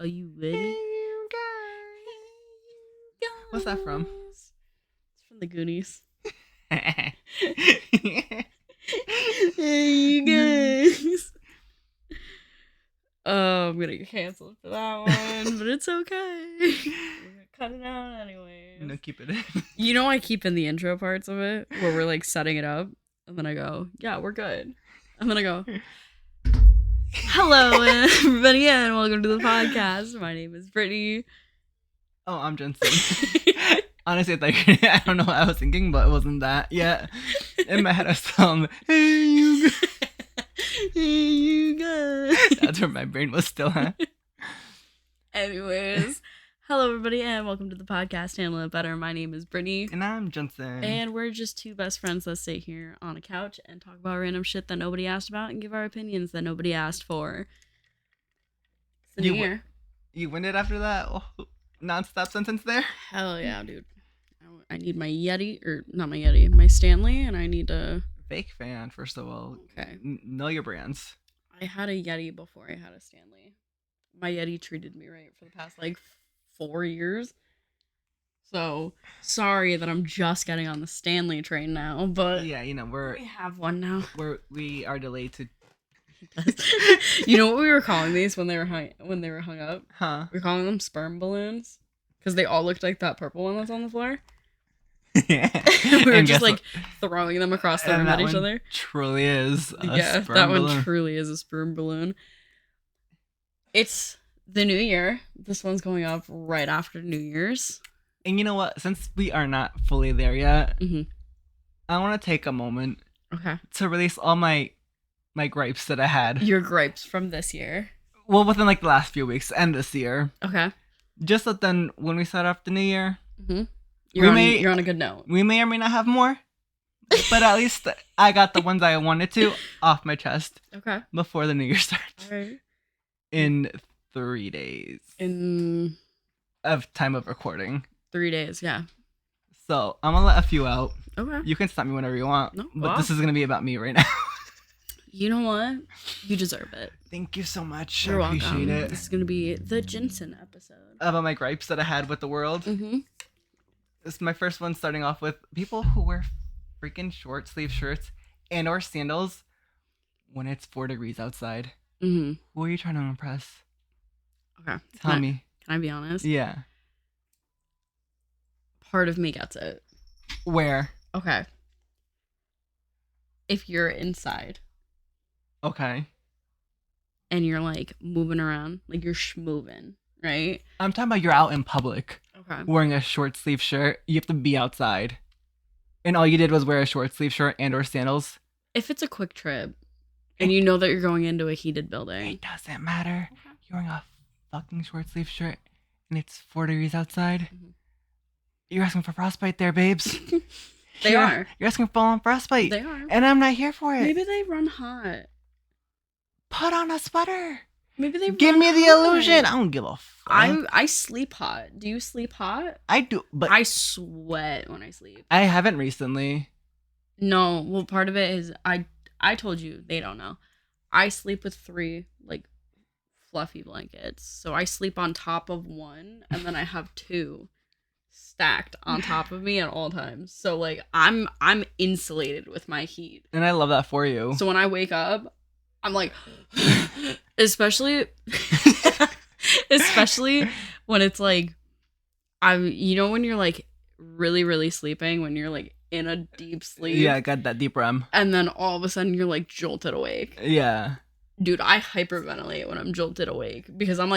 Are you ready? Hey, you guys. What's that from? It's from the Goonies. Yeah. Hey, you guys. Oh, I'm gonna get canceled for that one, but it's okay. We're gonna cut it out anyway. No, keep it in. You know, I keep in the intro parts of it where we're like setting it up, and then I go, "Yeah, we're good," and then I go, "Hello, everybody, and welcome to the podcast. My name is Brittany." Oh, I'm Jensen. Honestly, I don't know what I was thinking, but it wasn't that yet. In my head, I was hey, you guys. Hey, you guys. That's where my brain was still at. Anyways, hello everybody and welcome to the podcast Handle It Better. My name is Brittany. And I'm Jensen. And we're just two best friends that sit here on a couch and talk about random shit that nobody asked about and give our opinions that nobody asked for. It's the new year. You win it after that non-stop sentence there? Hell yeah, dude. I need my Yeti, or not my Yeti, my Stanley, and I need to... Fake fan, first of all. Okay. Know your brands. I had a Yeti before I had a Stanley. My Yeti treated me right for the past, 4 years. So, sorry that I'm just getting on the Stanley train now, but... Yeah, we have one now. We are delayed to... You know what we were calling these when they were hung up? Huh? We were calling them sperm balloons. Because they all looked like that purple one that's on the floor. Yeah. We were just throwing them across the room at each other. Truly is a sperm balloon. One truly is a sperm balloon. It's the new year. This one's going up right after New Year's. And you know what? Since we are not fully there yet, mm-hmm. I want to take a moment to release all my gripes that I had. Your gripes from this year. Well, within the last few weeks and this year. Okay. Just so then when we start off the new year, mm-hmm. You're on a good note. We may or may not have more, but at least I got the ones I wanted to off my chest. Okay. Before the new year starts. All right. In 3 days. Of time of recording. 3 days, yeah. So I'm gonna let a few out. Okay. You can stop me whenever you want. No, but this is gonna be about me right now. You know what? You deserve it. Thank you so much. You're I appreciate welcome. it. This is gonna be the Jensen episode. About my gripes that I had with the world. Mm-hmm. This is my first one, starting off with people who wear freaking short sleeve shirts and or sandals when it's 4 degrees outside. Mm-hmm. Who are you trying to impress? Okay. Tell me. Can I be honest? Yeah. Part of me gets it. Where? Okay. If you're inside. Okay. And you're moving around, you're schmoving, right? I'm talking about you're out in public. Okay. Wearing a short sleeve shirt. You have to be outside. And all you did was wear a short sleeve shirt and or sandals. If it's a quick trip and you know that you're going into a heated building. It doesn't matter. Okay. You're wearing a fucking short sleeve shirt and it's 4 degrees outside. Mm-hmm. You're asking for frostbite there, babes. They are. You're asking for full-on frostbite. They are. And I'm not here for it. Maybe they run hot. Put on a sweater. Maybe they give me the illusion. I don't give a fuck. I sleep hot. Do you sleep hot? I do, but I sweat when I sleep. I haven't recently. No, well, part of it is I told you, they don't know. I sleep with 3 fluffy blankets. So I sleep on top of one and then I have 2 stacked on top of me at all times. So I'm insulated with my heat. And I love that for you. So when I wake up, I'm especially when it's when you're really, really sleeping, when you're in a deep sleep. Yeah, I got that deep REM. And then all of a sudden you're jolted awake. Yeah. Dude, I hyperventilate when I'm jolted awake because I'm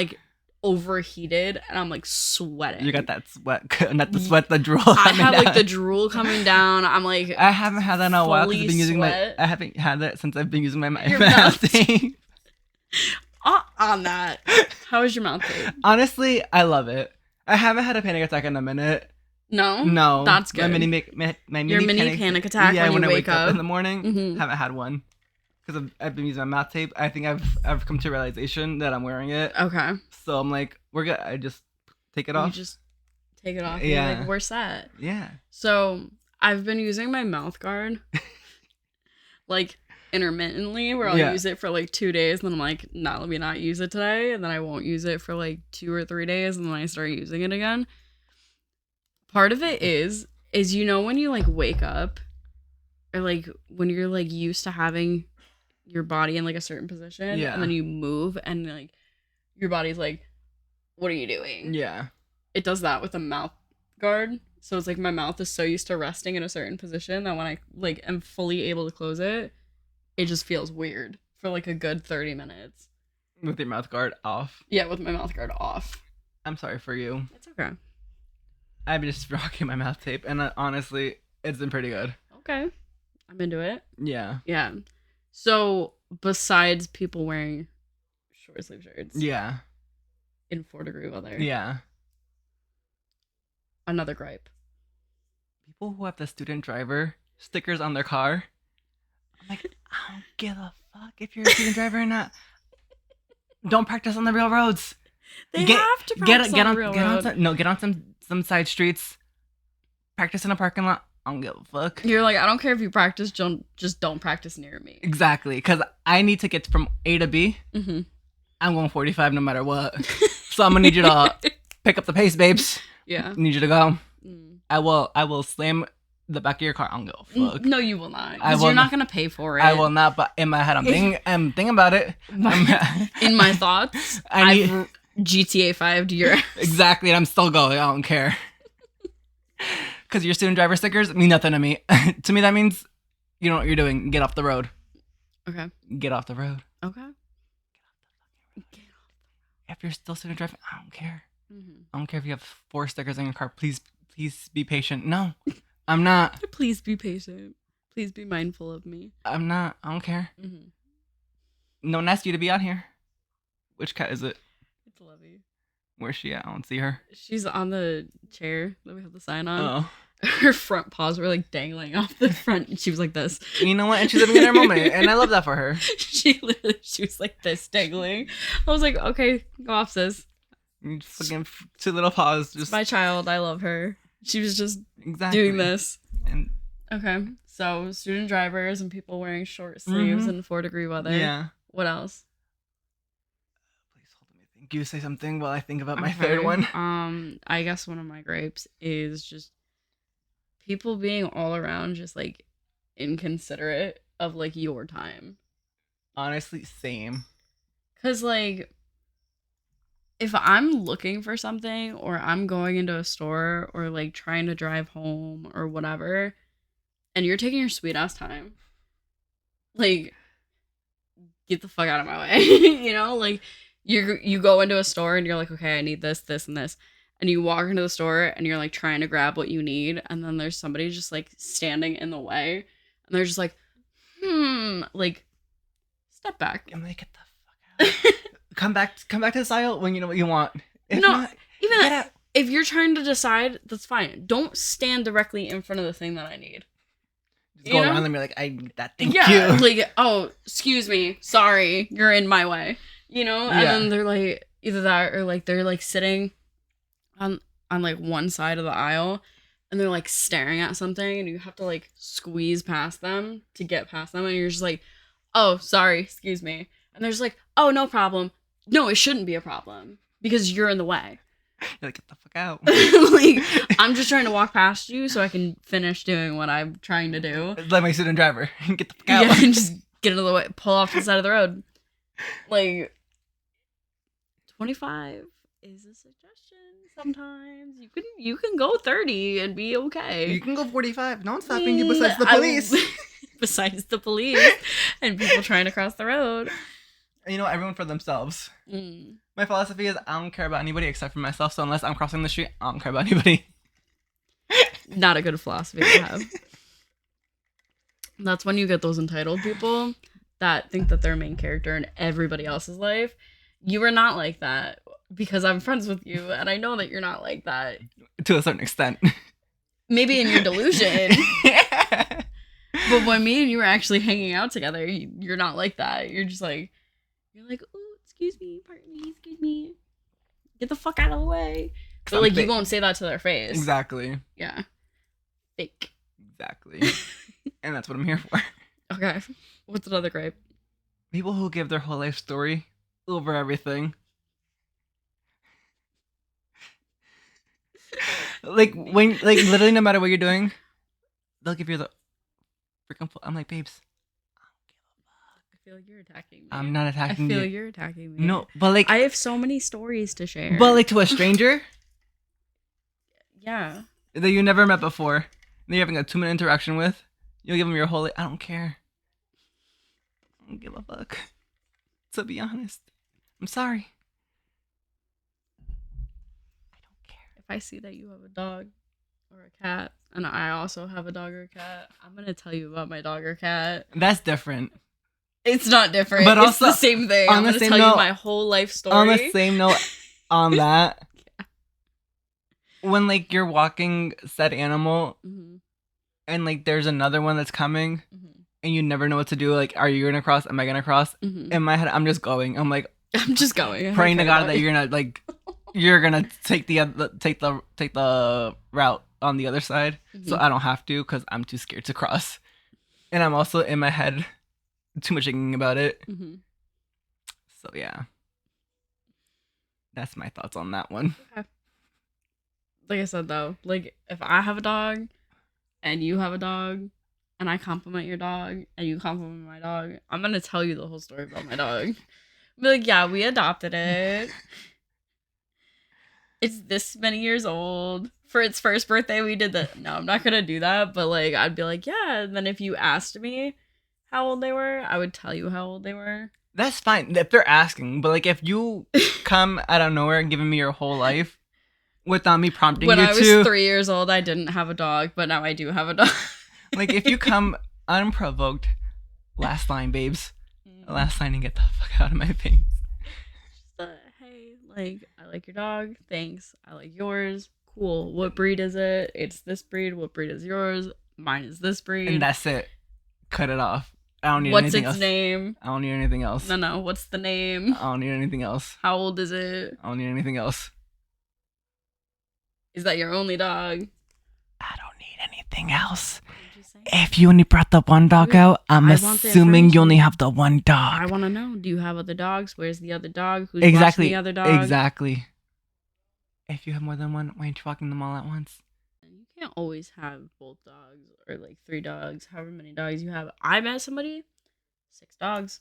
overheated and I'm sweating. You got that sweat, not the sweat, the drool. I have the drool coming down. I'm I haven't had that in a while because I've been using I haven't had that since I've been using my mouth tape. On that, how is your mouth tape? Honestly, I love it. I haven't had a panic attack in a minute. No, that's good. My mini panic attack when you wake up in the morning. Mm-hmm. Haven't had one because I've been using my mouth tape. I think I've come to a realization that I'm wearing it. Okay. So I'm we're good. I just take it off. You just take it off. Yeah. You're we're set. Yeah. So I've been using my mouth guard intermittently where I'll Yeah. use it for like 2 days and then I'm like, nah, let me not use it today. And then I won't use it for like 2 or 3 days and then I start using it again. Part of it is when you like wake up or like when you're like used to having your body in like a certain position Yeah. and then you move and like your body's like, what are you doing? Yeah. It does that with a mouth guard. So it's like my mouth is so used to resting in a certain position that when I like am fully able to close it, it just feels weird for like a good 30 minutes. With your mouth guard off. Yeah, with my mouth guard off. I'm sorry for you. It's okay. I've been just rocking my mouth tape, and honestly, it's been pretty good. Okay. I'm into it. Yeah. Yeah. So besides people wearing short sleeve shirts Yeah. in 4-degree weather, Yeah. another gripe. People who have the student driver stickers on their car. I'm like, I don't give a fuck if you're a student driver or not. Don't practice on the real roads. They have to practice on the real road. Get on some side streets. Practice in a parking lot. I don't give a fuck. You're like, I don't care if you practice, just don't practice near me. Exactly, because I need to get from A to B. Mm-hmm. I'm going 45 no matter what. So I'm gonna need you to pick up the pace, babes. Yeah. Need you to go. Mm. I will slam the back of your car. I don't give a fuck. No, you will not. I Because will you're not not. gonna pay for it. I will not. But in my head, I'm thinking about it. In my thoughts, I've GTA 5'd your ass. Exactly, and I'm still going. I don't care. Because your student driver stickers mean nothing to me. To me, that means you know what you're doing. Get off the road. Okay. Get off the road. Okay. If you're still student driving, I don't care. Mm-hmm. I don't care if you have 4 stickers on your car. Please be patient. No, I'm not. Please be patient. Please be mindful of me. I'm not. I don't care. Mm-hmm. No one asked you to be out here. Which cat is it? It's Lovey. Where's she at? I don't see her. She's on the chair that we have the sign on. Oh. Her front paws were like dangling off the front. And she was like this. You know what? And she's living in her moment, and I love that for her. She was like this dangling. I was like, okay, go off, sis. You fucking 2 little paws. Just My child, I love her. She was just exactly doing this. And Okay, so student drivers and people wearing short sleeves in 4-degree weather. yeah. What else? Please hold me. Think you say something while I think about my third one. I guess one of my gripes is just people being all around just like inconsiderate of like your time. Honestly, same. Cause like if I'm looking for something or I'm going into a store or like trying to drive home or whatever, and you're taking your sweet ass time, like get the fuck out of my way. You know, like you go into a store and you're like, okay, I need this, this, and this. And you walk into the store and you're like trying to grab what you need, and then there's somebody just like standing in the way, and they're just like, like step back. I'm like, get the fuck out. Come back to this aisle when you know what you want. If No, not, even get out. if you're trying to decide, that's fine. Don't stand directly in front of the thing that I need. Just go around and be like, I need that. Thank you. Like, oh, excuse me, sorry, you're in my way. You know, and then they're like either that or like they're like sitting on like one side of the aisle and they're like staring at something and you have to like squeeze past them to get past them and you're just like, oh, sorry, excuse me. And they're just like, oh, no problem. No, it shouldn't be a problem because you're in the way. You're like, get the fuck out. Like, I'm just trying to walk past you so I can finish doing what I'm trying to do. Like my student driver. Get the fuck out. Yeah, and just get out of the way, pull off to the side of the road. Like, 25 is a suggestion sometimes. You can go 30 and be okay. You can go 45. No one's stopping you besides the police. Besides the police and people trying to cross the road. You know, everyone for themselves. My philosophy is I don't care about anybody except for myself. So unless I'm crossing the street, I don't care about anybody. Not a good philosophy to have. That's when you get those entitled people that think that they're a main character in everybody else's life. You are not like that because I'm friends with you and I know that you're not like that. To a certain extent. Maybe in your delusion. But when me and you were actually hanging out together, you're not like that. You're like, oh, excuse me, pardon me, excuse me. Get the fuck out of the way. But like, you won't say that to their face. Exactly. Yeah. Fake. Exactly. And that's what I'm here for. Okay. What's another gripe? People who give their whole life story over everything. Like when, like literally, no matter what you're doing, they'll give you the freaking. I'm like, babes, I feel like you're attacking me. I'm not attacking you. I feel you're attacking me. No, but like, I have so many stories to share. but like to a stranger yeah. that you never met before, that you're having a 2-minute interaction with, you'll give them your whole life. I don't care. I don't give a fuck. To be honest, I'm sorry. I don't care. If I see that you have a dog or a cat, and I also have a dog or a cat, I'm gonna tell you about my dog or cat. That's different. It's not different. But It's also, the same thing. on I'm the gonna same tell note- you my whole life story. On the same note, on that, when like you're walking said animal Mhm, and like there's another one that's coming mhm, and you never know what to do, like, are you gonna cross? Am I gonna cross? mhm. In my head, I'm just going. I'm like I'm just going. I don't praying to care God about that you. you're gonna like you're gonna take the route on the other side, so Mhm. I don't have to because I'm too scared to cross. And I'm also in my head too much thinking about it. Mhm. So yeah, that's my thoughts on that one. Okay. Like I said though, like if I have a dog and you have a dog and I compliment your dog and you compliment my dog, I'm gonna tell you the whole story about my dog. Be like, yeah, we adopted it. It's this many years old. For its first birthday, we did that. No, I'm not gonna do that. But like, I'd be like, yeah. And then if you asked me how old they were, I would tell you how old they were. That's fine if they're asking, but like if you come out of nowhere and giving me your whole life without me prompting When you I was to, 3 years old, I didn't have a dog, but now I do have a dog. like if you come unprovoked, last line, babes, last line, and get the fuck out of my face. Hey, like, I like your dog. Thanks. I like yours. Cool. What breed is it? It's this breed. What breed is yours? Mine is this breed. And that's it. Cut it off. I don't need What's anything its else. name? I don't need anything else. No. What's the name? I don't need anything else. How old is it? I don't need anything else. Is that your only dog? I don't need anything else. I'm just saying. If you only brought the one dog Okay, out, I'm I want the assuming you only information. have the one I dog. want to know. Do you have other dogs? Where's the other dog? Who's Exactly. watching the other dog? Exactly. If you have more than one, why aren't you walking them all at once? You can't always have both dogs or like 3 dogs, however many dogs you have. I met somebody, 6 dogs.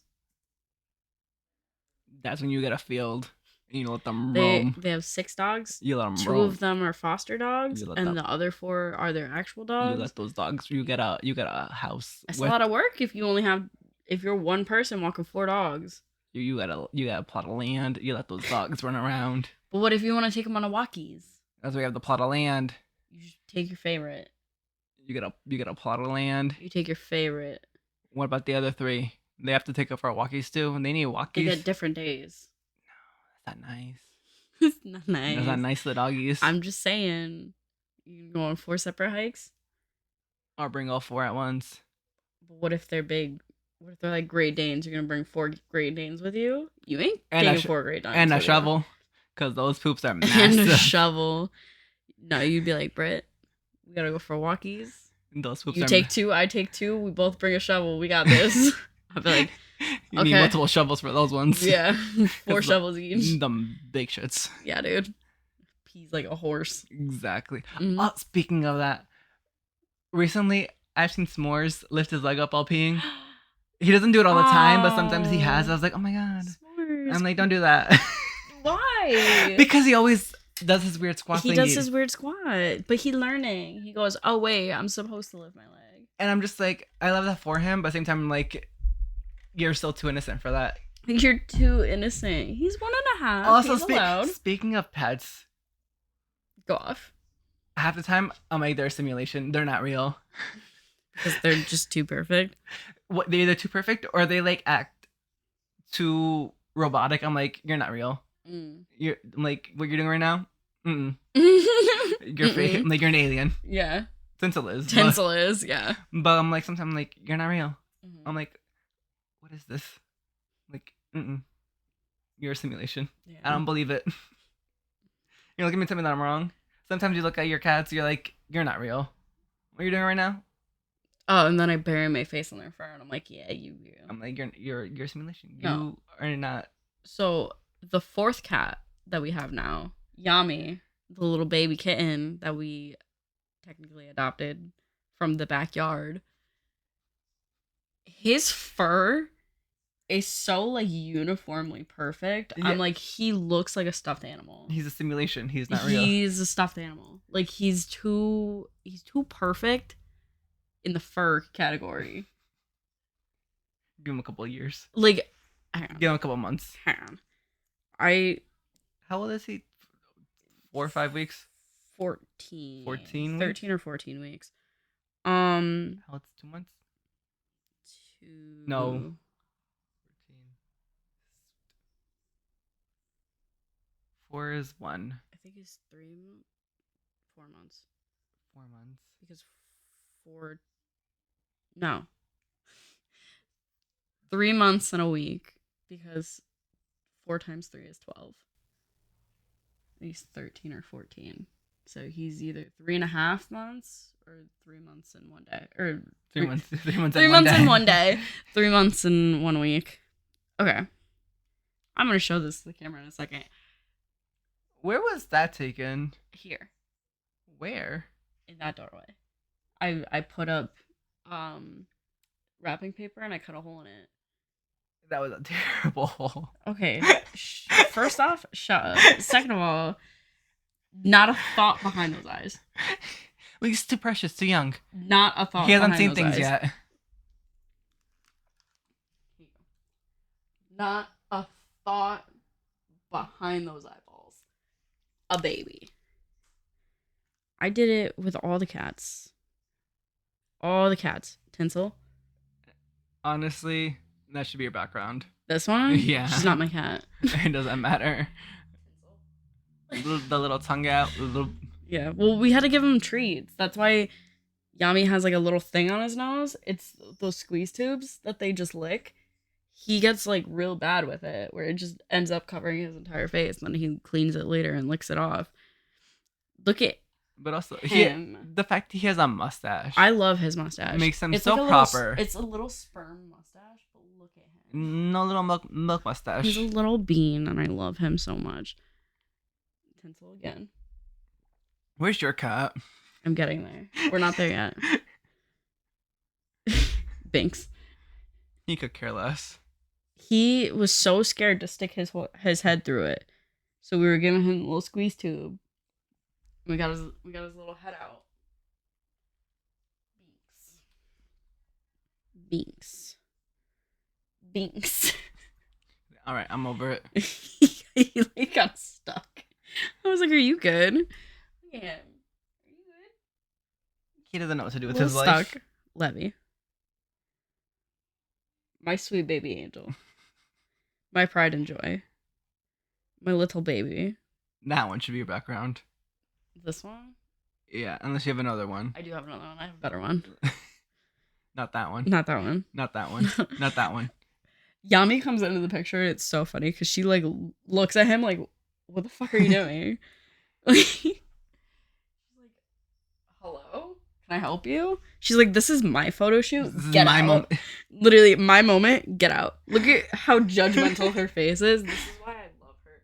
That's when you get a field and you let them They roam. have 6 dogs. You let them 2 roam. of them are foster dogs, You let and them- the other 4 are their actual You dogs. let those dogs. You get a house. That's a with- lot of work if you're one person walking 4 dogs. You got a plot of land. You let those dogs run around. But what if you want to take them on a walkies? That's why we have the plot of land. You just take your favorite. You get a plot of land. You take your favorite. What about the other 3? They have to take up for walkies too, and they need They walkies. get different days. That's not nice. It's not nice. That's not nice to the doggies. I'm just saying, you can go on 4 separate hikes. Or bring all 4 at once. But what if they're big? What if they're like Great Danes? You're gonna bring 4 Great Danes with you? You ain't And taking 4 Great Danes. And a with you. shovel, because those poops are And massive. a shovel. No, you'd be like, Britt, we gotta go for walkies. Those poops You are take 2, I take 2. We both bring a shovel. We got this. I'd be like, you need okay. multiple shovels for those ones. yeah, 4 It's shovels each. Them big shits. Yeah, dude. Pees like a horse. Exactly. Mhm. Oh, speaking of that, recently I've seen S'mores lift his leg up while peeing. He doesn't do it all the time, but sometimes he has. I was like, oh my god. S'mores. I'm like, don't do that. Why? Because he always does his weird squat he thing. does his weird squat, but he's learning. He goes, "Oh wait, I'm supposed to lift my leg." And I'm just like, I love that for him, but at the same time, I'm like, you're still too innocent for that. You're too innocent. He's 1.5. Also, He's allowed. speaking of pets, Go off half the time I'm like, they're a simulation. They're not real. because they're just too perfect. What, they're either too perfect or they like act too robotic. I'm like, you're not real. Mm. I'm like, what you're doing right now? Mm-mm. Mm-mm. You're fake. Like, you're an alien. Yeah, Tinsel is. tinsel is. Yeah. But I'm like, sometimes I'm like, you're not real. Mhm. I'm like, what is this? Like, mm-mm. You're a simulation. Yeah. I don't believe it. You're looking at me telling me that I'm wrong. Sometimes you look at your cats, you're like, you're not real. What are you doing right now? Oh, and then I bury my face in their fur, and I'm like, yeah, you. I'm like, you're a simulation. No. You are not. So the fourth cat that we have now, Yami, the little baby kitten that we technically adopted from the backyard, his fur is so like uniformly perfect. Yeah. I'm like, he looks like a stuffed animal. He's a simulation. He's not real. He's a stuffed animal. Like he's too perfect in the fur category. Give him a couple of years. Like, hang on, Give him a couple of months. hang on. I How old is he? 4 or 5 weeks? 14. 14 13 or 14 weeks. How old's 2 months? No. 14. 4 is 1. I think it's 4 months. 4 months. Because 4 no. 3 months and a week because 4 times 3 is 12. He's 13 or 14. So he's either 3.5 months or 3 months and 1 day. Or 3 months. 3 months. 3 months and 1 day. 3 months and 1 week. Okay. I'm going to show this to the camera in a second. Where was that taken? Here. Where? In that doorway. I put up wrapping paper and I cut a hole in it. That was a terrible hole. Okay. First off, shut up. Second of all, not a thought behind those eyes. Well, he's too precious, too young. Not a thought. He hasn't behind seen those things eyes. yet. Not a thought behind those eyeballs. A baby. I did it with all the cats. All the cats. Tinsel. Honestly, that should be your background. This one? Yeah. She's not my cat. It doesn't matter. The little tongue out. The little... Yeah. Well, we had to give him treats. That's why Yami has like a little thing on his nose. It's those squeeze tubes that they just lick. He gets like real bad with it, where it just ends up covering his entire face, and then he cleans it later and licks it off. Look at But also, him. The fact he has a mustache. I love his mustache. Makes him it's so like proper. It's a little sperm mustache, but look at him. No little milk mustache. He's a little bean, and I love him so much. Tinsel again. Where's your cat? I'm getting there. We're not there yet. Binks. He could care less. He was so scared to stick his head through it, so we were giving him a little squeeze tube. We got his little head out. Binks. All right, I'm over it. He like got stuck. I was like, "Are you good?" Yeah. Are you good? He doesn't know what to do with Little his life. stuck. Levy. My sweet baby angel. My pride and joy. My little baby. That one should be your background. This one? Yeah, unless you have another one. I do have another one. I have a better one. Not that one. Not that one. Not that one. Not that one. Yami comes into the picture. It's so funny because she like looks at him like, "What the fuck are you doing?" She's like, "Hello, can I help you?" She's like, "This is my photo shoot. This is Get my out." moment. Literally, my moment. Get out. Look at how judgmental her face is. This is why I love her.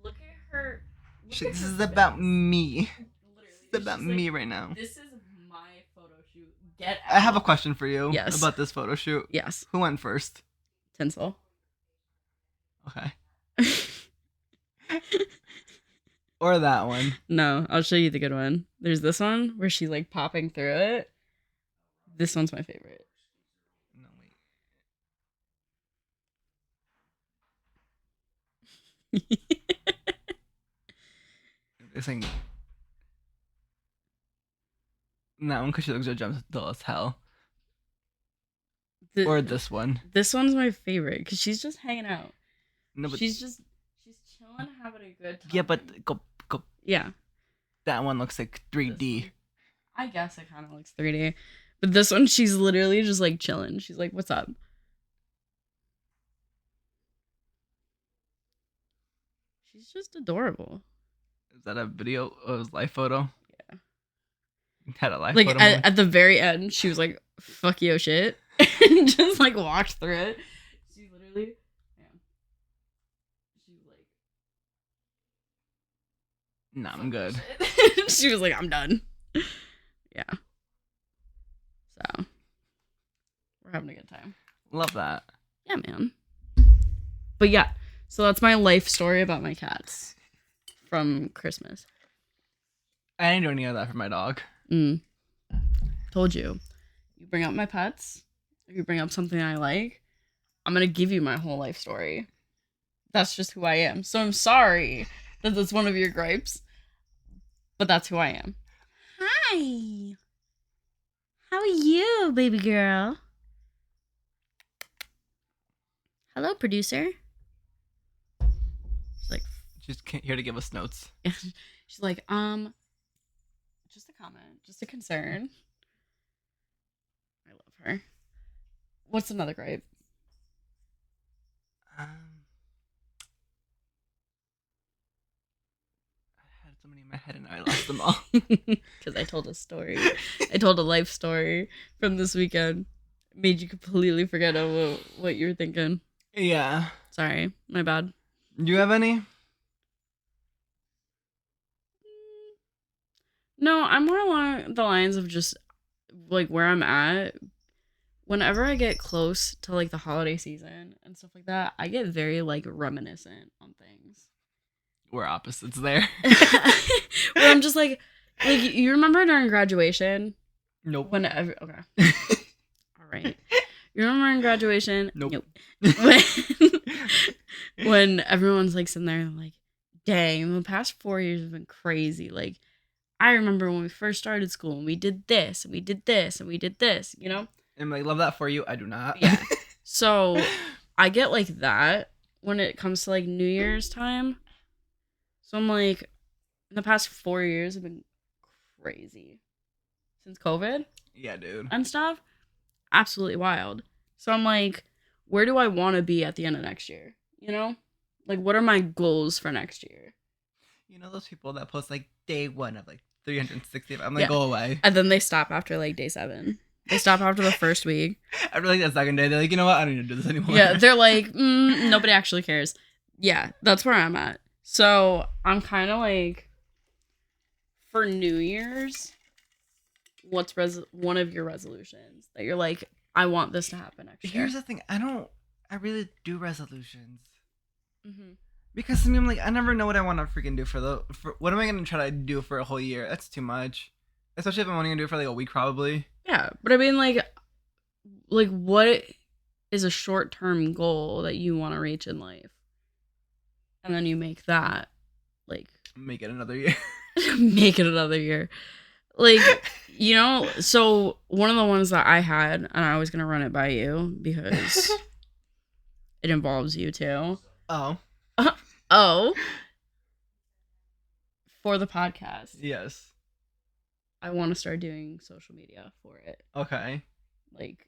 Look at her. This is about me. Literally, It's about she's me like, right now. This is my photo shoot. Get out. I have a question for you. Yes. About this photo shoot. Yes. Who went first? Tinsel. Okay. Or that one. No, I'll show you the good one. There's this one where she's like popping through it. This one's my favorite. No, wait. This thing. That one because she looks judgmental as hell. Or this one. This one's my favorite because she's just hanging out. No, but she's chilling, having a good time. yeah, but go. Yeah. That one looks like 3D. I guess it kind of looks 3D, but this one she's literally just like chilling. She's like, "What's up?" She's just adorable. Is that a video? Live photo? Yeah. Had a live Like photo. at the very end, she was like fuck yo shit and just like walked through it. She literally, yeah. She was like, Nah, I'm good. she was like, I'm done. Yeah. So we're having a good time. Love that. Yeah, man. But yeah, so that's my life story about my cats from Christmas. I didn't do any of that for my dog. Told you. You bring up my pets, if you bring up something I like, I'm going to give you my whole life story. That's just who I am. So I'm sorry that that's one of your gripes, but that's who I am. Hi. How are you, baby girl? Hello, producer. She's like, She's here to give us notes. she's like, just a comment, just a concern. I love her. What's another gripe? I had so many in my head and I lost them all. Because I told a story. I told a life story from this weekend. Made you completely forget what you were thinking. Yeah. Sorry, my bad. Do you have any? No, I'm more along the lines of just like where I'm at. Whenever I get close to like the holiday season and stuff like that, I get very like reminiscent on things. We're opposites there. Where I'm just like you remember during graduation? Nope. Okay. All right. You remember in graduation? Nope. When everyone's like sitting there like, dang, the past 4 years have been crazy. Like, I remember when we first started school and we did this and we did this and we did this, you know? I'm like, love that for you. I do not. Yeah. So I get like that when it comes to like New Year's time. So I'm like, the past 4 years have been crazy. Since COVID Yeah, dude. and stuff. Absolutely wild. So I'm like, where do I want to be at the end of next year? You know? Like, what are my goals for next year? You know those people that post like day one of like 360? I'm like, Yeah. go away. And then they stop after like day 7. They stop after the first week. After like that second day, they're like, you know what? I don't need to do this anymore. Yeah, they're like, nobody actually cares. Yeah, that's where I'm at. So I'm kind of like, for New Year's, what's one of your resolutions that you're like, I want this to happen next year? Here's the thing. I really do resolutions. Mm-hmm. Because to me, I'm like, I never know what I want to freaking do for what am I going to try to do for a whole year? That's too much. Especially if I'm only going to do it for like a week, probably. Yeah, but I mean, like what is a short-term goal that you want to reach in life? And then you make that, like... Make it another year. Make it another year. Like, you know, so one of the ones that I had, and I was going to run it by you because it involves you too. Oh. Oh. For the podcast. Yes. I want to start doing social media for it. Okay. Like,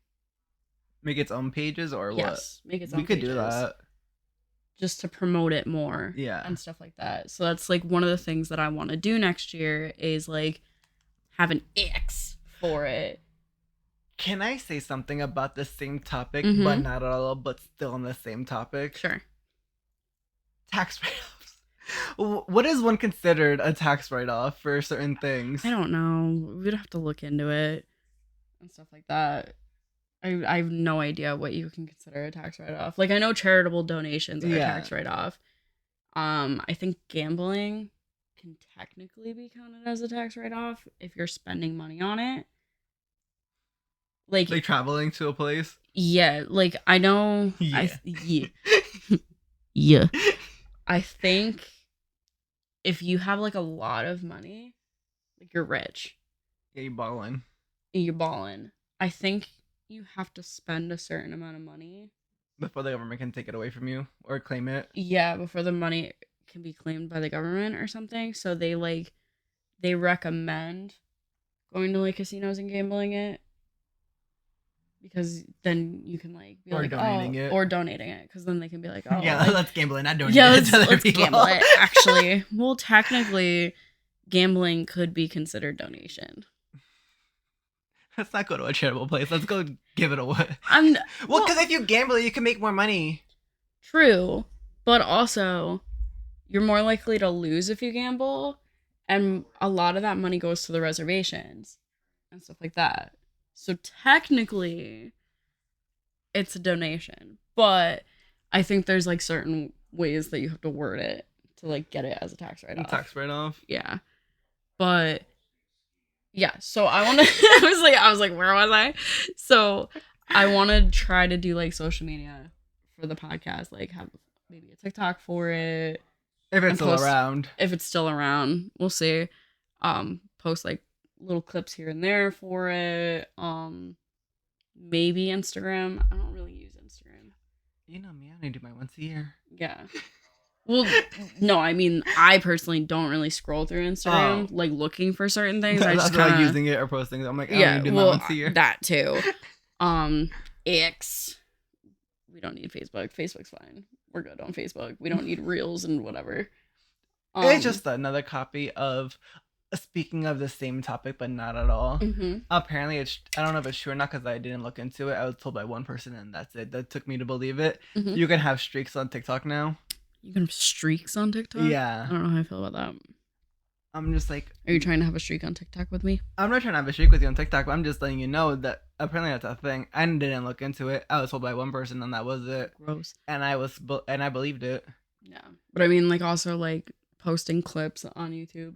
make its own pages or yes, what? Make its own We could pages. do that. Just to promote it more. Yeah. And stuff like that. So that's like one of the things that I want to do next year is like have an X for it. Can I say something about the same topic, Mm-hmm. but not at all, but still on the same topic? Sure. Tax write-offs. What is one considered a tax write-off for certain things? I don't know. We'd have to look into it and stuff like that. I have no idea what you can consider a tax write-off. Like, I know charitable donations are a tax write-off. I think gambling can technically be counted as a tax write-off if you're spending money on it. Like traveling to a place? Yeah, like, I know... Yeah. Yeah. I think if you have, like, a lot of money, like, you're rich. Yeah, you're balling. You're balling. I think you have to spend a certain amount of money before the government can take it away from you or claim it. Yeah, before the money can be claimed by the government or something. So they recommend going to like casinos and gambling it because then you can like be or like donating it or donating it because then they can be like, oh yeah, like, let's gamble it, not donating yeah, it to other let's people. gamble it. Actually, well, technically, gambling could be considered donation. Let's not go to a charitable place. Let's go give it away. I'm Well, because if you gamble, you can make more money. true, but also you're more likely to lose if you gamble, and a lot of that money goes to the reservations and stuff like that. So technically, it's a donation, but I think there's like certain ways that you have to word it to like get it as a tax write-off. Tax write-off. Yeah, but yeah. So I want to. I was like, where was I? So I want to try to do like social media for the podcast, like have maybe a TikTok for it. If it's still around. If it's still around, we'll see. Post like little clips here and there for it. Maybe Instagram. I don't really use Instagram. You know me, I only do mine once a year. Yeah. Well, no, I mean, I personally don't really scroll through Instagram, like looking for certain things. I just like using it or posting it. I'm like, I only do mine once a year. That too. X. We don't need Facebook. Facebook's fine. We're good on Facebook. We don't need Reels and whatever. It's just another copy of. Speaking of the same topic, but not at all. Mm-hmm. Apparently, I don't know if it's true or not because I didn't look into it. I was told by one person, and that's it. That took me to believe it. Mm-hmm. You can have streaks on TikTok now. You can have streaks on TikTok? Yeah. I don't know how I feel about that. I'm just like... Are you trying to have a streak on TikTok with me? I'm not trying to have a streak with you on TikTok, but I'm just letting you know that apparently that's a thing. I didn't look into it. I was told by one person, and that was it. Gross. And I believed it. Yeah. But I mean, like, also, like, posting clips on YouTube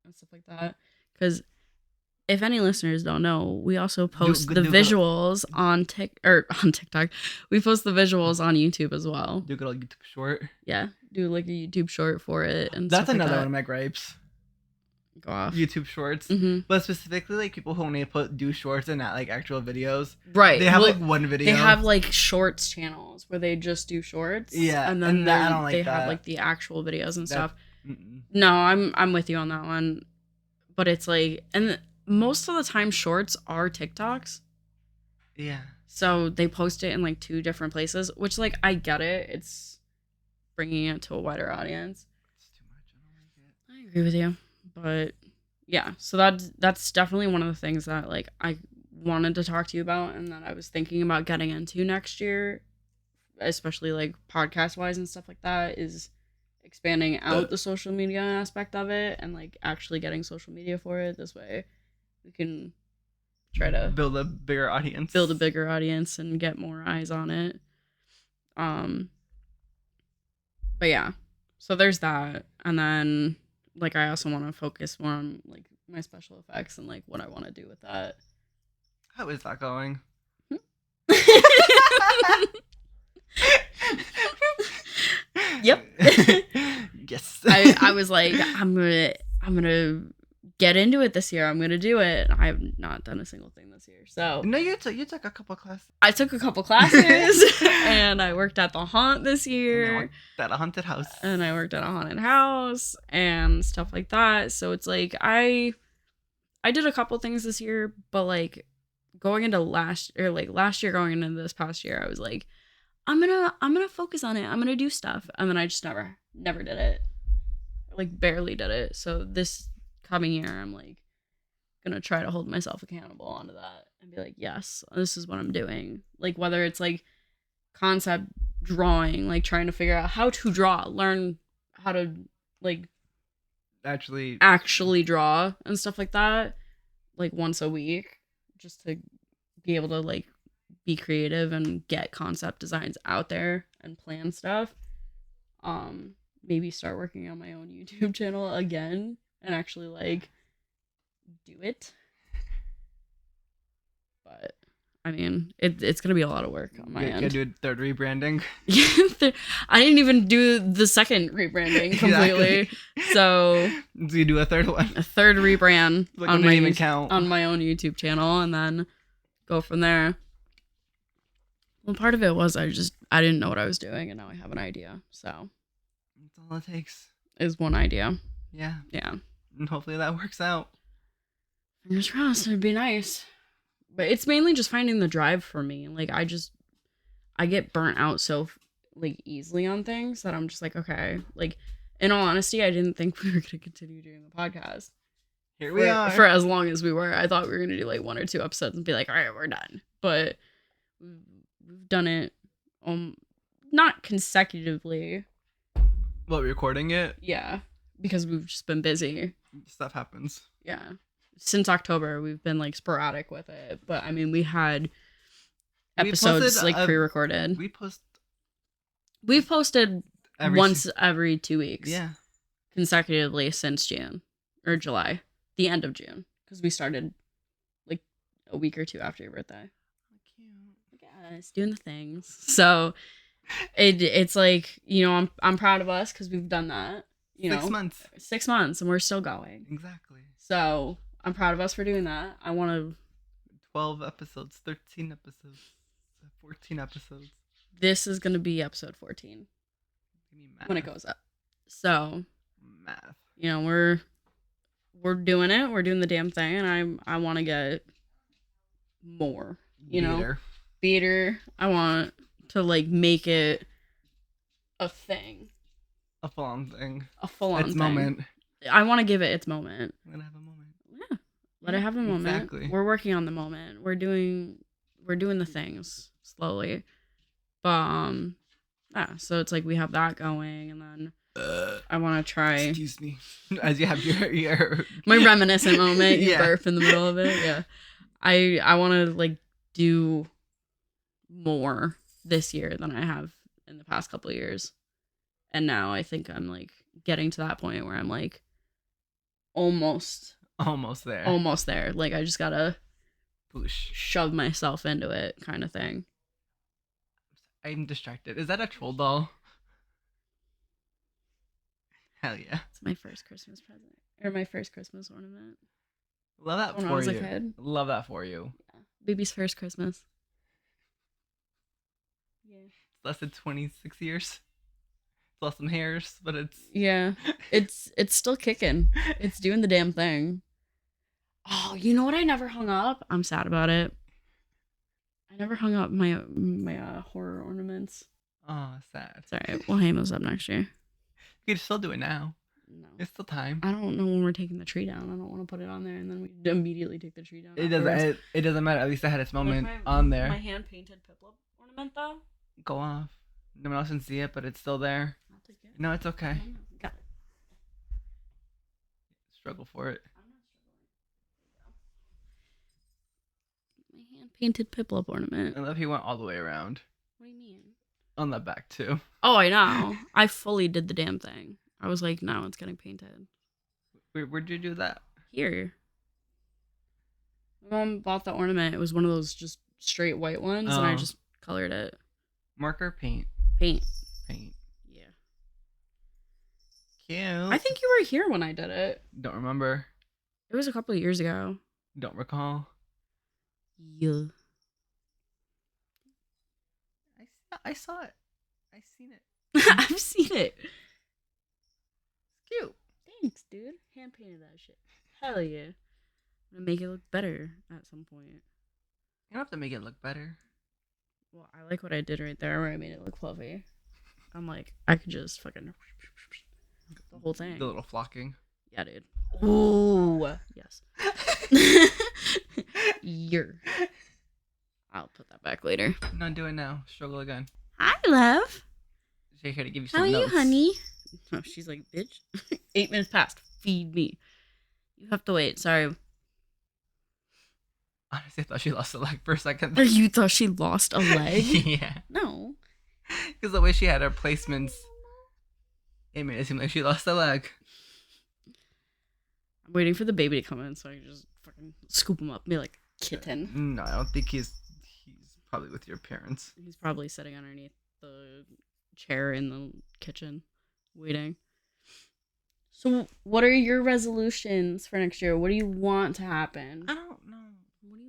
and stuff like that. Because if any listeners don't know, we also post the visuals on TikTok. We post the visuals on YouTube as well. Do a good old YouTube short. Yeah, do like a YouTube short for it, and that's stuff another like one of my gripes. Go off. YouTube shorts, but specifically like people who only do shorts and not like actual videos. Right. They have like one video. They have like shorts channels where they just do shorts. Yeah, and then I don't like they that. have like the actual videos and stuff. Mm-mm. No, I'm with you on that one. But it's like, and most of the time shorts are TikToks. Yeah. So they post it in like 2 different places, which like I get it. It's bringing it to a wider audience. It's too much. I don't like it. I agree with you. But yeah, so that's definitely one of the things that like I wanted to talk to you about and that I was thinking about getting into next year, especially like podcast wise and stuff like that, is expanding out the social media aspect of it and like actually getting social media for it. This way we can try to build a bigger audience and get more eyes on it. But yeah, so there's that. And then like I also want to focus more on like my special effects and like what I want to do with that. How is that going? Yep. Yes. I was like, I'm gonna get into it this year. I'm gonna do it. I have not done a single thing this year. So no, you took a couple classes. I took a couple classes and I worked at the haunt this year. At a haunted house. And I worked at a haunted house and stuff like that. So it's like I did a couple things this year, but like going into last year going into this past year, I was like, I'm gonna focus on it. I'm gonna do stuff. And then I just never did it. Like barely did it. So this coming year, I'm like gonna try to hold myself accountable onto that and be like, yes, this is what I'm doing. Like whether it's like concept drawing, like trying to figure out how to draw, learn how to like actually draw and stuff like that, like once a week, just to be able to like be creative and get concept designs out there and plan stuff. Maybe start working on my own YouTube channel again and actually like do it. But I mean, it's gonna be a lot of work on my end. Gonna do a third rebranding. I didn't even do the second rebranding completely. Exactly. So you do a third one. A third rebrand like on my own YouTube channel, and then go from there. Well, part of it was I didn't know what I was doing, and now I have an idea. So that's all it takes. Is one idea. Yeah. Yeah. And hopefully that works out. Fingers crossed. It'd be nice. But it's mainly just finding the drive for me. Like I get burnt out so like easily on things that I'm just like, okay. Like in all honesty, I didn't think we were gonna continue doing the podcast. Here we are. for as long as we were. I thought we were gonna do like 1 or 2 episodes and be like, all right, we're done. But we've done it not consecutively. What, recording it? Yeah, because we've just been busy. Stuff happens. Yeah. Since October, we've been like sporadic with it. But I mean, we had episodes like pre-recorded. We've posted once every 2 weeks. Yeah. Consecutively since June or July, the end of June, because we started like a week or 2 after your birthday. Cute. Yeah, it's doing the things. So it's like, you know, I'm proud of us because we've done that. 6 months. 6 months, and we're still going. Exactly. So I'm proud of us for doing that. I want to. 12 episodes, 13 episodes, 14 episodes. This is gonna be episode 14 when it goes up. So. Math. You know, we're doing it. We're doing the damn thing, and I want to get more. You know, beater. I want to like make it a thing. A full-on thing. A full-on its thing. Moment. I want to give it its moment. Let it have a moment. Yeah, let it have a moment. Exactly. We're working on the moment. We're doing the things slowly, but yeah. So it's like we have that going, and then I want to try. Excuse me. As you have your my reminiscent moment. You Yeah. burp in the middle of it. Yeah, I want to like do more this year than I have in the past couple of years. And now I think I'm like getting to that point where I'm like almost there. Like I just gotta shove myself into it, kind of thing. I'm distracted. Is that a troll doll? Hell yeah. It's my first Christmas present. Or my first Christmas ornament. Love that when for I was you. a kid. Love that for you. Yeah. Baby's first Christmas. Yeah. It's less than 26 years. It's lost some hairs, but it's... Yeah. It's still kicking. It's doing the damn thing. Oh, you know what I never hung up? I'm sad about it. I never hung up my horror ornaments. Oh, sad. It's alright. We'll hang those up next year. You could still do it now. No. It's still time. I don't know when we're taking the tree down. I don't want to put it on there and then we immediately take the tree down. It doesn't matter. At least I had its moment on there. My hand painted Piplup ornament though. Go off. No one else can see it, but it's still there. I'll take it. No, it's okay. Got it. Struggle for it. I'm not struggling. My hand painted Piplup ornament. I love he went all the way around. What do you mean? On the back too. Oh, I know. I fully did the damn thing. I was like, no, it's getting painted. Where'd you do that? Here. My mom bought the ornament. It was one of those just straight white ones, and I just colored it. Marker, paint. Paint. Yeah. Cute. I think you were here when I did it. Don't remember. It was a couple of years ago. Don't recall. Yeah. I saw it. I seen it. I've seen it. Cute. Thanks, dude. Hand painted that shit. Hell yeah. I'm gonna make it look better at some point. You don't have to make it look better. Well, I like what I did right there where I made it look fluffy. I'm like, I could just fucking the whole thing. The little flocking. Yeah, dude. Ooh. Yes. I'll put that back later. I'm not doing now. Struggle again. Hi, love. She's here to give you some How are notes. you, honey? Oh, she's like, bitch. 8 minutes past. Feed me. You have to wait. Sorry. Honestly, I thought she lost a leg for a second. You thought she lost a leg? Yeah. No. Because the way she had her placements, it made it seem like she lost a leg. I'm waiting for the baby to come in so I can just fucking scoop him up and be like, kitten. No, I don't think he's probably with your parents. He's probably sitting underneath the chair in the kitchen waiting. So what are your resolutions for next year? What do you want to happen? I don't know. What do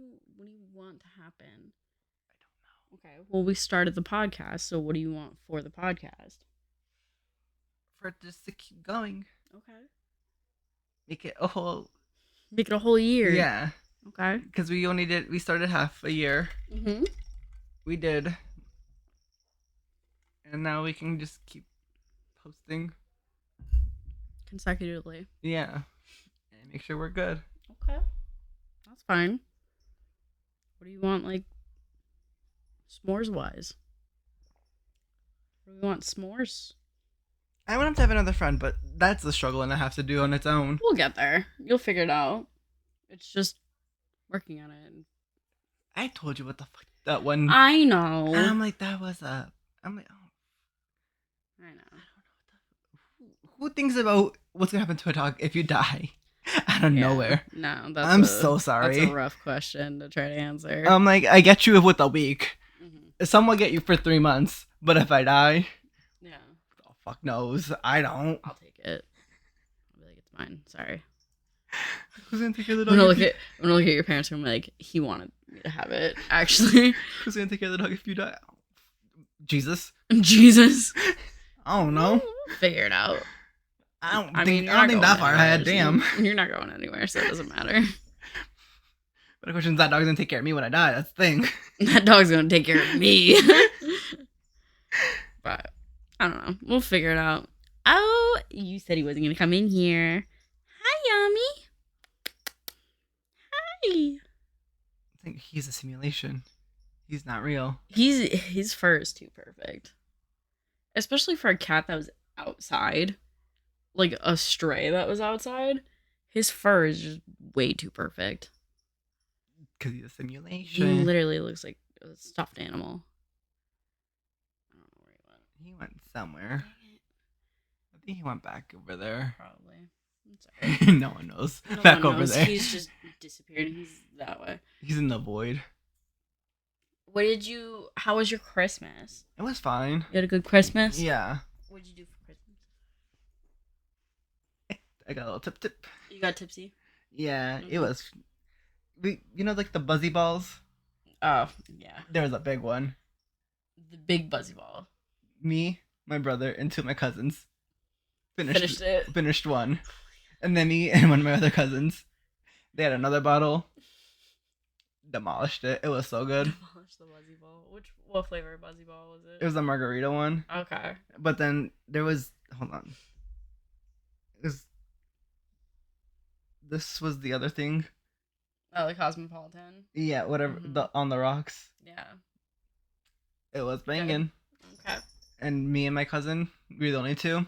you want to happen? I don't know. Okay. Well, we started the podcast, so what do you want for the podcast? For it just to keep going. Okay. Make it a whole... Make it a whole year. Yeah. Okay. Because we started half a year. Mm-hmm. We did. And now we can just keep posting. Consecutively. Yeah. make sure we're good. Okay. That's fine. What do you want, like, s'mores wise? What do you want, s'mores? I want him to have another friend, but that's the struggle and I have to do on its own. We'll get there. You'll figure it out. It's just working on it. I told you what the fuck that one. I know. And I'm like, that was a. I'm like, oh. I know. Who thinks about what's gonna happen to a dog if you die out of Yeah. nowhere? No, I'm so sorry. That's a rough question to try to answer. I'm like, I get you with a week. Mhm. Some will get you for 3 months, but if I die, Yeah, oh, fuck knows. I don't. I'll take it. I'll be like, it's mine. Sorry. Who's gonna take care of the I'm dog? gonna look at your parents and be like, he wanted me to have it. Actually, Who's gonna take care of the dog if you die? Jesus. Jesus. I don't know. We'll figure it out. I don't I think, mean, you're I don't not think going that far anywhere, ahead. so Damn. You're not going anywhere, so it doesn't matter. But the question is, that dog's gonna take care of me when I die. That's the thing. That dog's gonna take care of me. But I don't know. We'll figure it out. Oh, you said he wasn't gonna come in here. Hi, Yummy. Hi. I think he's a simulation. He's not real. His fur is too perfect, especially for a cat that was outside, like a stray that was outside. His fur is just way too perfect. Because he's a He simulation. literally looks like a stuffed animal. I don't know where he went. He went somewhere. I think he went back over there. Probably. I'm sorry. No one knows. No Back one over knows. there. He's just disappeared. He's that way. He's in the void. How was your Christmas? It was fine. You had a good Christmas? Yeah. What did you do for Christmas? I got a little tip. You got tipsy? Yeah, it Mhm. was. Like the buzzy balls? Oh, yeah. There was a big one. The big buzzy ball. Me, my brother, and 2 of my cousins Finished it. finished one. And then me and one of my other cousins, they had another bottle. Demolished it. It was so good. Demolished the buzzy ball. What flavor buzzy ball was it? It was a margarita one. Okay. But then there was. Hold on. This was the other thing. Oh, the Cosmopolitan. Yeah, whatever. Mhm. On the rocks. Yeah. It was banging. Okay. And me and my cousin, we were the only two.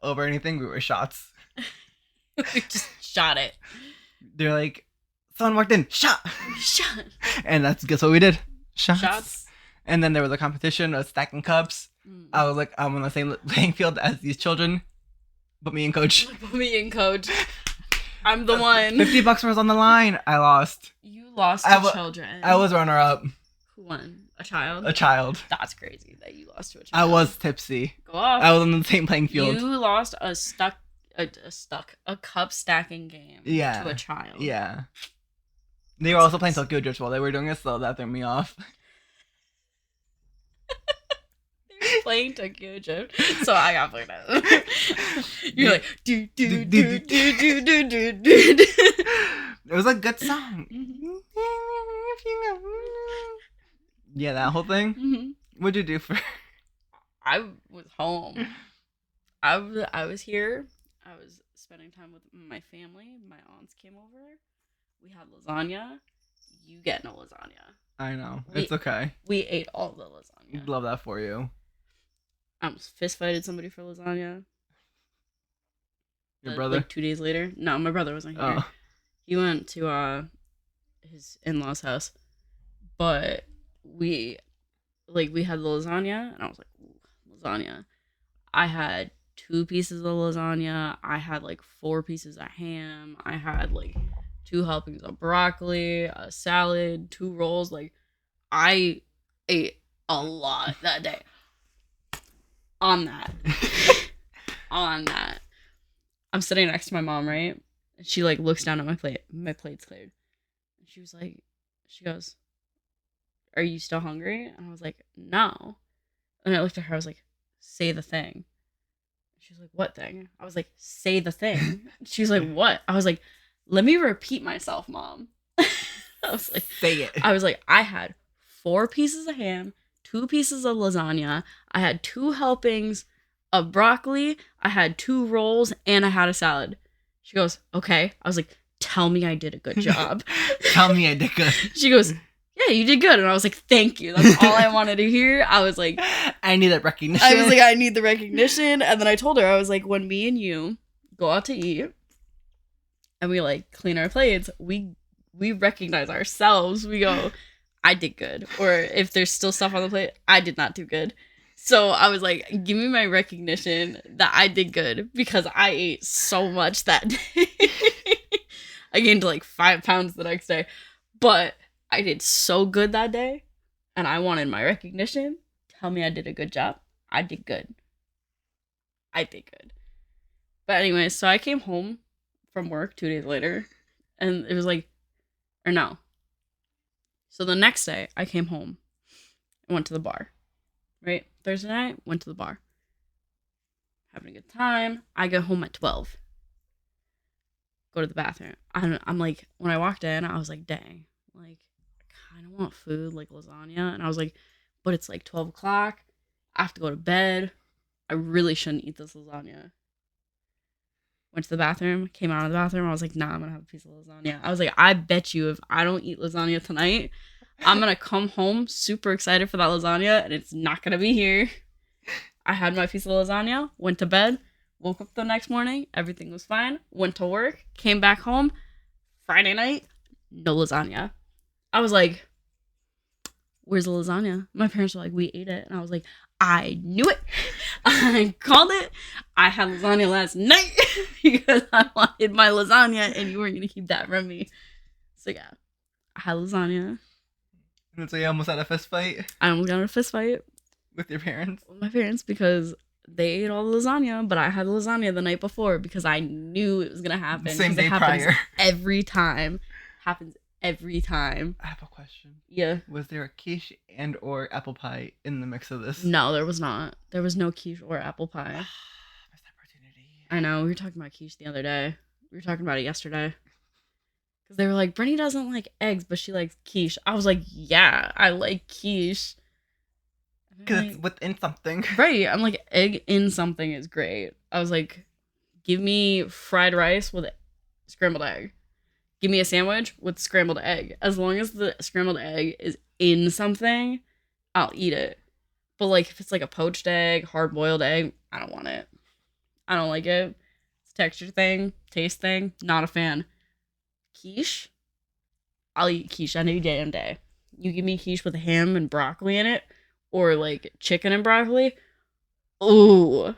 Over anything, we were shots. We just shot it. They're like, someone walked in, shot. Shot. And guess what we did? Shots. Shots. And then there was a competition of stacking cups. Mm. I was like, I'm on the same playing field as these children, but me and coach. Put me in, coach. I'm the one. $50 was on the line. I lost. You lost I to wa- children. I was runner up. Who won? A child? A child. That's crazy that you lost to a I child. was tipsy. Go off. I was on the same playing field. You lost a cup stacking game Yeah. to a child. Yeah. They were also playing Tokyo Drift while they were doing it, so that threw me off. They were playing Tokyo Drift, so I got played out. You're like, do, do, do, do, do, do, do, do. It was a good song. Yeah, that whole thing. Mhm. What'd you do for? I was home. I was here. I was spending time with my family. My aunts came over. We had lasagna. You get no lasagna. I know. We- It's okay. We ate all the lasagna. Love that for you. I almost fist fighted somebody for lasagna. Your brother? Like 2 days later. No, my brother wasn't here. Oh. He went to his in-laws' house. But we had the lasagna, and I was like, ooh, lasagna. I had 2 pieces of lasagna. I had like 4 pieces of ham. I had like 2 helpings of broccoli, a salad, 2 rolls. Like, I ate a lot that day. On that. I'm sitting next to my mom, right? And she like looks down at my plate. My plate's cleared. And she goes, "Are you still hungry?" And I was like, "No." And I looked at her, I was like, "Say the thing." She was like, "What thing?" I was like, "Say the thing." She was like, "What?" I was like, "Let me repeat myself, Mom." I was like, Say it. I had 4 pieces of ham, 2 pieces of lasagna, I had 2 helpings of broccoli, I had 2 rolls, and I had a salad. She goes, okay. I was like, tell me I did a good job. Tell me I did good. She goes, yeah, you did good. And I was like, thank you. That's all I wanted to hear. I was like, I need that recognition. I was like, I need the recognition. And then I told her, I was like, when me and you go out to eat and we like clean our plates, we recognize ourselves. We go, I did good. Or if there's still stuff on the plate, I did not do good. So I was like, give me my recognition that I did good because I ate so much that day. I gained like 5 pounds the next day. But I did so good that day and I wanted my recognition. Tell me I did a good job. I did good. I did good. But anyway, so I came home from work 2 days later and it was like, or no. So the next day I came home and went to the bar. Right? Thursday night, went to the bar. Having a good time. I get home at 12. Go to the bathroom. I'm like, when I walked in, I was like, dang. Like, I kind of want food, like lasagna. And I was like, but it's like 12 o'clock. I have to go to bed. I really shouldn't eat this lasagna. Went to the bathroom. Came out of the bathroom. I was like, nah, I'm going to have a piece of lasagna. I was like, I bet you if I don't eat lasagna tonight, I'm going to come home super excited for that lasagna, and it's not going to be here. I had my piece of lasagna, went to bed, woke up the next morning, everything was fine, went to work, came back home, Friday night, no lasagna. I was like, where's the lasagna? My parents were like, we ate it. And I was like, I knew it. I called it. I had lasagna last night because I wanted my lasagna, and you weren't going to keep that from me. So yeah, I had lasagna. And so you almost had a fist fight I almost got in a fist fight with your parents. with my parents because they ate all the lasagna, but I had lasagna the night before because I knew it was gonna happen. Same 'cause day it happens prior. every time. Happens every time. I have a question. Yeah. Was there a quiche and or apple pie in the mix of this? No, there was not. There was no quiche or apple pie. Missed opportunity. I know. We were talking about quiche the other day. We were talking about it yesterday. Because they were like, Brittany doesn't like eggs, but she likes quiche. I was like, yeah, I like quiche. Because it's within something. Right. I'm like, egg in something is great. I was like, give me fried rice with scrambled egg. Give me a sandwich with scrambled egg. As long as the scrambled egg is in something, I'll eat it. But like if it's like a poached egg, hard boiled egg, I don't want it. I don't like it. It's a texture thing, taste thing, not a fan. Quiche, I'll eat quiche any damn day. You give me quiche with ham and broccoli in it, or like chicken and broccoli. Ooh.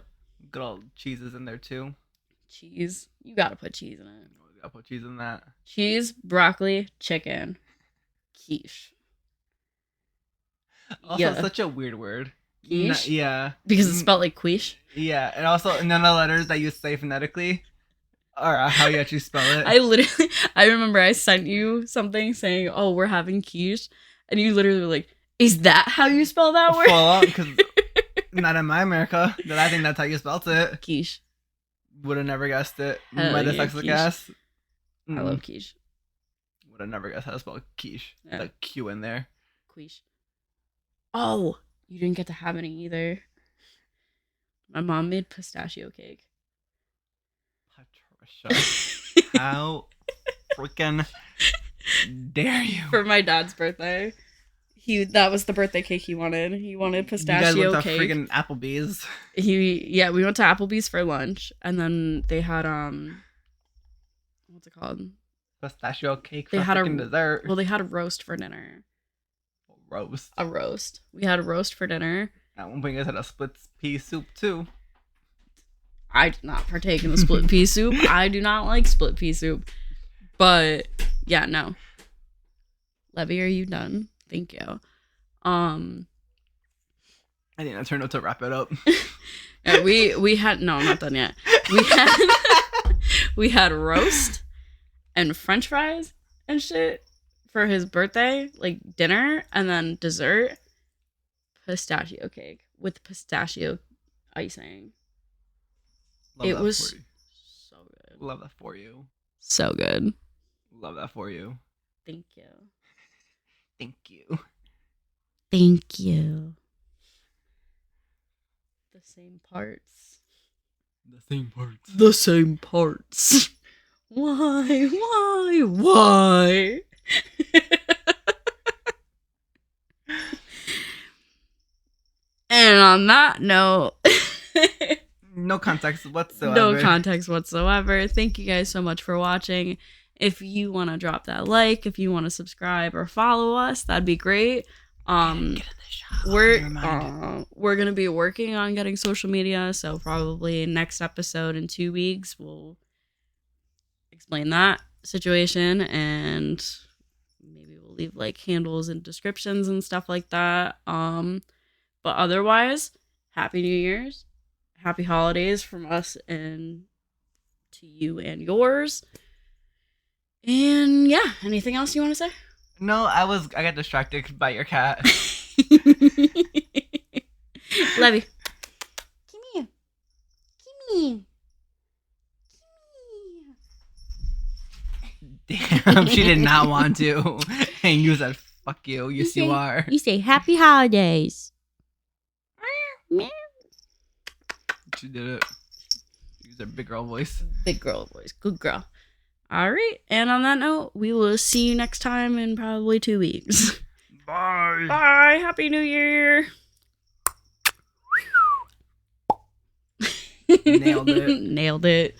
Good old cheeses in there too. Cheese. You gotta put cheese in it. Gotta put cheese in that. Cheese, broccoli, chicken, quiche. Also, Yeah. such a weird word. Quiche? Yeah. Because it's spelled like quiche. Yeah, and also none of the letters that you say phonetically are how you actually spell it. I remember I sent you something saying, oh, we're having quiche. And you literally were like, is that how you spell that word? Full on, because not in my America. That I think that's how you spelt it. Quiche. Would have never guessed it. Hell My yeah, dyslexic quiche. ass. I love quiche. Would have never guessed how to spell quiche. Yeah. The Q in there. Quiche. Oh, you didn't get to have any either. My mom made pistachio cake. Patricia. How freaking dare you? For my dad's birthday. That was the birthday cake he wanted. He wanted pistachio you guys went to cake. freaking Applebee's. We went to Applebee's for lunch, and then they had what's it called? Pistachio cake They for had freaking dessert. Well, they had a roast for dinner. Roast. A roast. We had a roast for dinner. At one point, you guys had a split pea soup too. I did not partake in the split pea soup. I do not like split pea soup. But yeah, no. Levy, are you done? Thank you. I think I turned out to wrap it up. Yeah, we had no, I'm not done yet. We had roast and French fries and shit for his birthday, like dinner, and then dessert, pistachio cake with pistachio icing. Love It that was for you. so good. Love that for you. So good. Love that for you. Thank you. Thank you. Thank you. The same parts. The same parts. The same parts. Why? And on that note, No context whatsoever. no context whatsoever. Thank you guys so much for watching. If you want to drop that like, if you want to subscribe or follow us, that'd be great. Get in the shop. We're gonna be working on getting social media, so probably next episode in 2 weeks we'll explain that situation, and maybe we'll leave like handles and descriptions and stuff like that. But otherwise, happy New Year's, happy holidays from us and to you and yours. And yeah, anything else you want to say? No, I got distracted by your cat. Love you. Come here. Come here. Damn, she did not want to. And you said, fuck you. Yes, you are. You say happy holidays. She did it. Use her big girl voice. Big girl voice. Good girl. All right. And on that note, we will see you next time in probably 2 weeks. Bye. Bye. Happy New Year. Nailed it. Nailed it.